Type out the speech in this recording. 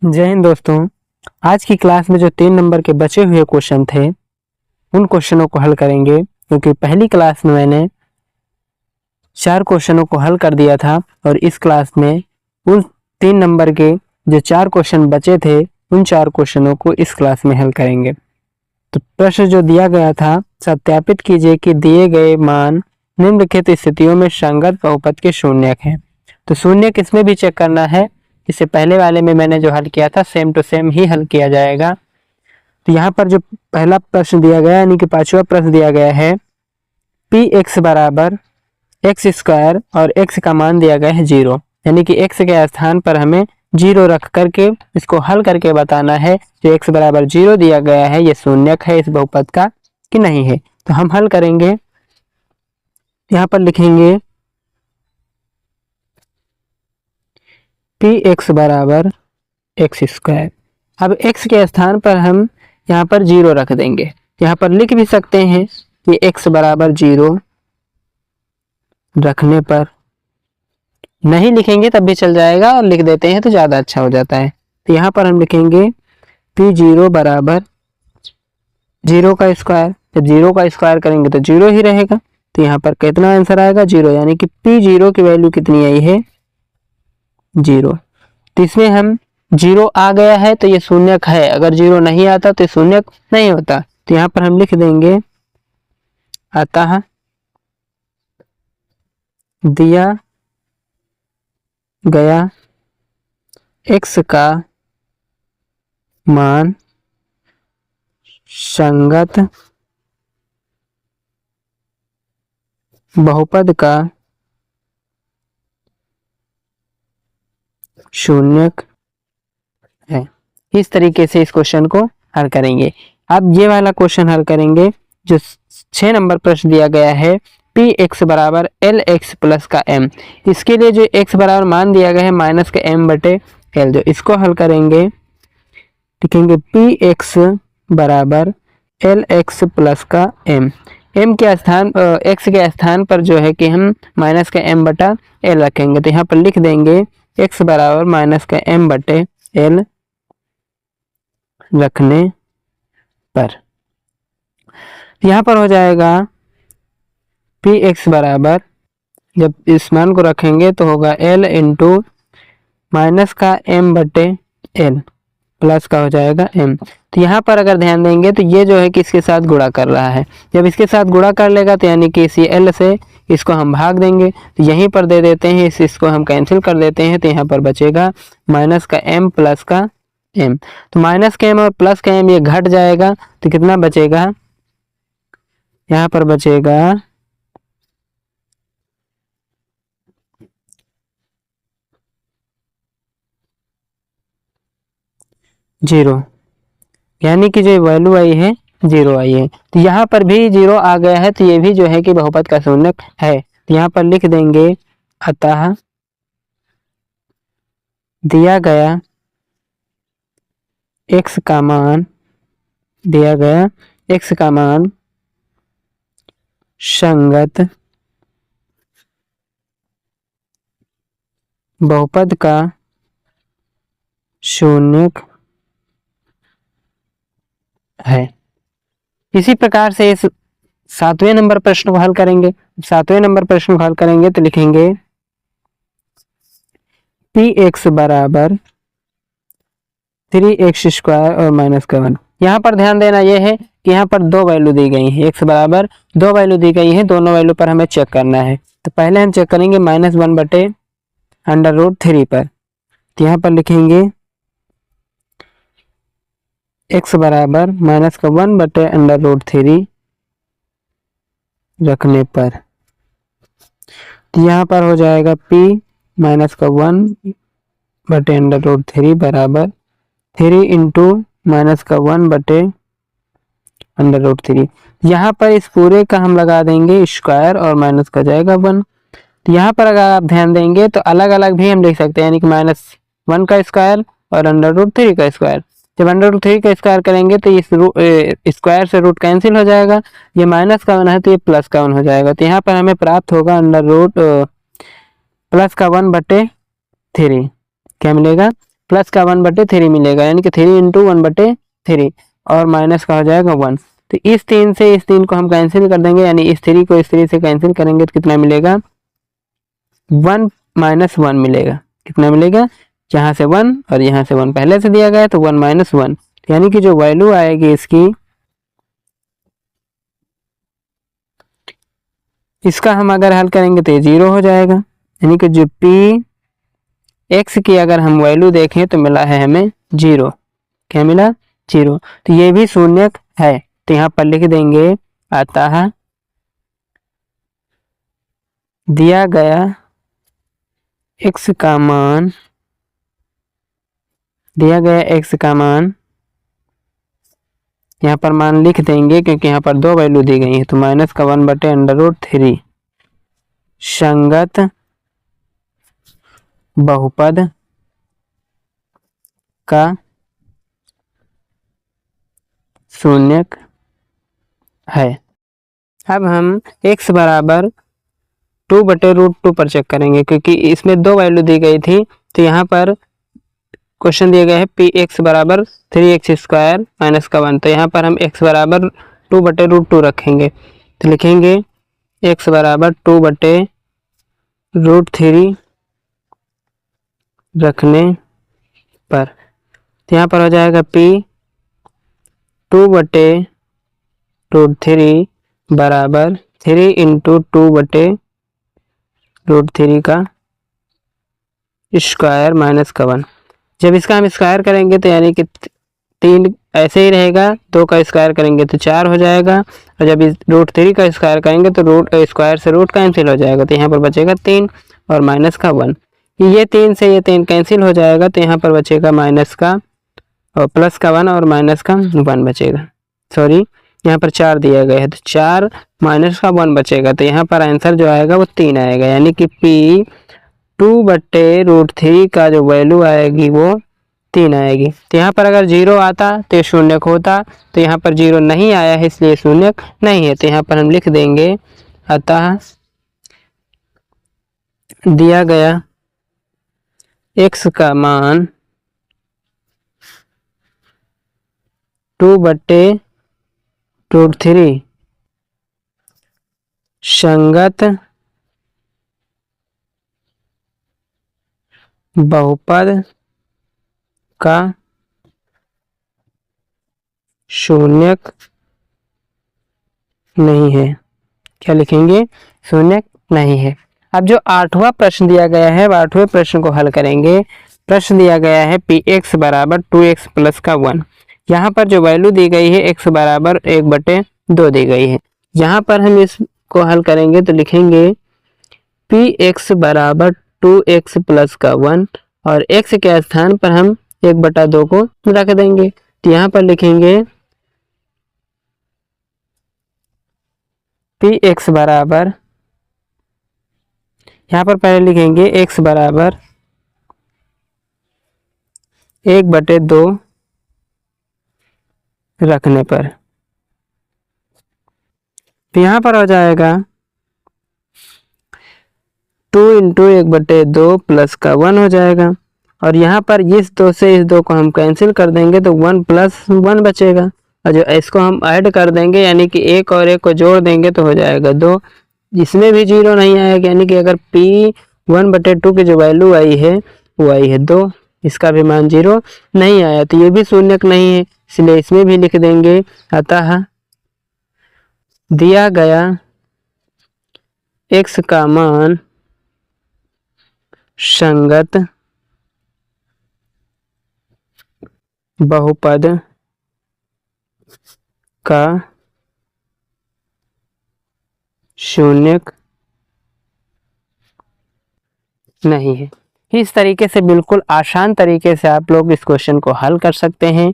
जय हिंद दोस्तों। आज की क्लास में जो 3 नंबर के बचे हुए क्वेश्चन थे उन क्वेश्चनों को हल करेंगे, क्योंकि पहली क्लास में मैंने 4 क्वेश्चनों को हल कर दिया था और इस क्लास में उन 3 नंबर के जो 4 क्वेश्चन बचे थे उन 4 क्वेश्चनों को इस क्लास में हल करेंगे। तो प्रश्न जो दिया गया था, सत्यापित कीजिए कि दिए गए मान निम्नलिखित स्थितियों में संगत बहुपद के शून्यक हैं। तो शून्यक इसमें भी चेक करना है। इससे पहले वाले में मैंने जो हल किया था सेम टू सेम ही हल किया जाएगा। तो यहाँ पर जो पहला प्रश्न दिया गया यानी कि 5वां प्रश्न दिया गया है, पी एक्स बराबर एक्स स्क्वायर और एक्स का मान दिया गया है 0, यानी कि एक्स के स्थान पर हमें 0 रख करके इसको हल करके बताना है जो एक्स बराबर 0 दिया गया है ये शून्यक है इस बहुपद का कि नहीं है। तो हम हल करेंगे। यहाँ पर लिखेंगे पी एक्स बराबर एक्स स्क्वायर। अब एक्स के स्थान पर हम यहाँ पर 0 रख देंगे। यहाँ पर लिख भी सकते हैं कि एक्स बराबर 0 रखने पर, नहीं लिखेंगे तब भी चल जाएगा और लिख देते हैं तो ज़्यादा अच्छा हो जाता है। तो यहाँ पर हम लिखेंगे P0 बराबर 0 का स्क्वायर। जब 0 का स्क्वायर करेंगे तो 0 ही रहेगा। तो यहाँ पर कितना आंसर आएगा 0, यानी कि P0 की वैल्यू कितनी आई है 0। तो इसमें हम 0 आ गया है तो ये शून्यक है, अगर 0 नहीं आता तो शून्यक नहीं होता। तो यहाँ पर हम लिख देंगे अतः दिया गया x का मान संगत बहुपद का शून्यक है। इस तरीके से इस क्वेश्चन को हल करेंगे। अब ये वाला क्वेश्चन हल करेंगे जो 6 नंबर प्रश्न दिया गया है, पी एक्स बराबर एल एक्स प्लस का एम। इसके लिए जो एक्स बराबर मान दिया गया है माइनस का एम बटे एल, जो इसको हल करेंगे लिखेंगे पी एक्स बराबर एल एक्स प्लस का एम। एम के स्थान एक्स के स्थान पर जो है कि हम माइनस का एम बटा एल रखेंगे। तो यहाँ पर लिख देंगे एक्स बराबर माइनस का एम बटे एल रखने पर यहाँ पर हो जाएगा पी एक्स बराबर, जब इस मान को रखेंगे तो होगा एल इंटू माइनस का एम बटे एल प्लस का हो जाएगा एम। तो यहाँ पर अगर ध्यान देंगे तो ये जो है कि इसके साथ गुणा कर रहा है। जब इसके साथ गुणा कर लेगा तो यानी कि इसी एल से इसको हम भाग देंगे, तो यहीं पर दे देते हैं, इसको हम कैंसिल कर देते हैं। तो यहाँ पर बचेगा माइनस का एम प्लस का एम। तो माइनस का एम और प्लस का एम ये घट जाएगा तो कितना बचेगा, यहाँ पर बचेगा 0, यानी कि जो वैल्यू आई है 0 आई है। तो यहाँ पर भी 0 आ गया है तो ये भी जो है कि बहुपद का शून्यक है। तो यहाँ पर लिख देंगे अतः दिया गया x का मान संगत बहुपद का शून्यक है। इसी प्रकार से इस 7वें नंबर प्रश्न को हल करेंगे। 7वें नंबर प्रश्न को हल करेंगे तो लिखेंगे पी एक्स बराबर 3x स्क्वायर और माइनस का 1। यहाँ पर ध्यान देना यह है कि यहाँ पर 2 वैल्यू दी गई है, x बराबर 2 वैल्यू दी गई है, दोनों वैल्यू पर हमें चेक करना है। तो पहले हम चेक करेंगे -1 बटे √3 पर। तो यहाँ पर लिखेंगे x बराबर माइनस का 1 बटे √3 रखने पर। तो यहाँ पर हो जाएगा p माइनस का 1 बटे √3 बराबर 3 इंटू माइनस का 1 बटे √3। यहाँ पर इस पूरे का हम लगा देंगे स्क्वायर और माइनस का जाएगा 1। तो यहाँ पर अगर आप ध्यान देंगे तो अलग अलग भी हम लिख सकते हैं, यानी कि -1 का स्क्वायर और √3 का स्क्वायर। जब √3 का स्क्वायर करेंगे तो इस स्क्वायर से रूट कैंसिल हो जाएगा, ये माइनस का 1 है तो ये प्लस का 1 हो जाएगा। तो यहाँ पर हमें प्राप्त होगा +1 बटे 3 क्या मिलेगा प्लस का 1/3 मिलेगा, यानी कि 3 इंटू 1/3 और माइनस का हो जाएगा 1। तो इस 3 से इस 3 को हम कैंसिल कर देंगे, यानी इस 3 को इस 3 से कैंसिल करेंगे तो कितना मिलेगा, 1 - 1 मिलेगा। कितना मिलेगा, यहाँ से 1 और यहाँ से 1 पहले से दिया गया है तो 1 - 1, यानी कि जो वैल्यू आएगी इसकी, इसका हम अगर हल करेंगे तो ये 0 हो जाएगा। यानी कि जो पी एक्स की अगर हम वैल्यू देखें तो मिला है हमें 0। क्या मिला, 0। तो ये भी शून्यक है। तो यहाँ पर लिख देंगे, अतः दिया गया x का मान, दिया गया x का मान, यहाँ पर मान लिख देंगे क्योंकि यहाँ पर दो वैल्यू दी गई है। तो -1/√3 संगत बहुपद का शून्यक है। अब हम x बराबर 2/√2 पर चेक करेंगे, क्योंकि इसमें दो वैल्यू दी गई थी। तो यहाँ पर क्वेश्चन दिया गया है पी एक्स बराबर 3x² माइनस का 1। तो यहाँ पर हम x बराबर 2/√2 रखेंगे। तो लिखेंगे x बराबर 2/√3 रखने पर, तो यहाँ पर हो जाएगा p 2/√3 बराबर 3 इंटू 2/√3 का स्क्वायर माइनस का 1। जब इसका हम स्क्वायर करेंगे तो यानी कि 3 ऐसे ही रहेगा, 2 का स्क्वायर करेंगे तो 4 हो जाएगा, और जब इस √3 का स्क्वायर करेंगे तो रूट स्क्वायर से रूट कैंसिल हो जाएगा। तो यहाँ पर बचेगा 3 और माइनस का 1। ये 3 से ये 3 कैंसिल हो जाएगा, तो यहाँ पर बचेगा माइनस का और प्लस का 1 और माइनस का 1 बचेगा। सॉरी, यहाँ पर 4 दिया गया है, तो 4 माइनस का 1 बचेगा। तो यहाँ पर आंसर जो आएगा वो 3 आएगा, यानी कि P 2/√3 का जो वैल्यू आएगी वो 3 आएगी। तो यहाँ पर अगर 0 आता तो ये शून्यक होता, तो यहाँ पर 0 नहीं आया है इसलिए शून्यक नहीं है। तो यहाँ पर हम लिख देंगे, अतः दिया गया x का मान 2/√3 संगत बहुपद का शून्यक नहीं है। क्या लिखेंगे, शून्यक नहीं है। अब जो 8वां प्रश्न दिया गया है, 8वें प्रश्न को हल करेंगे। प्रश्न दिया गया है px बराबर 2x प्लस का 1। यहाँ पर जो वैल्यू दी गई है x बराबर 1/2 दी गई है। यहाँ पर हम इसको हल करेंगे तो लिखेंगे px बराबर 2x प्लस का 1 और x के स्थान पर हम 1/2 को रख देंगे। तो यहाँ पर लिखेंगे px बराबर, यहाँ पर पहले लिखेंगे x बराबर 1/2 रखने पर। तो यहाँ पर हो जाएगा 2 इंटू 1/2 प्लस का 1 हो जाएगा, और यहाँ पर इस 2 से इस 2 को हम कैंसिल कर देंगे तो 1 + 1 बचेगा, और जो इसको हम ऐड कर देंगे यानी कि 1 और 1 को जोड़ देंगे तो हो जाएगा 2। इसमें भी 0 नहीं आएगा, यानी कि अगर P 1/2 की जो वैल्यू आई है वो आई है 2, इसका भी मान 0 नहीं आया, तो ये भी शून्यक नहीं है, इसलिए इसमें भी लिख देंगे, अतः दिया गया x का मान संगत बहुपद का शून्यक नहीं है। इस तरीके से बिल्कुल आसान तरीके से आप लोग इस क्वेश्चन को हल कर सकते हैं।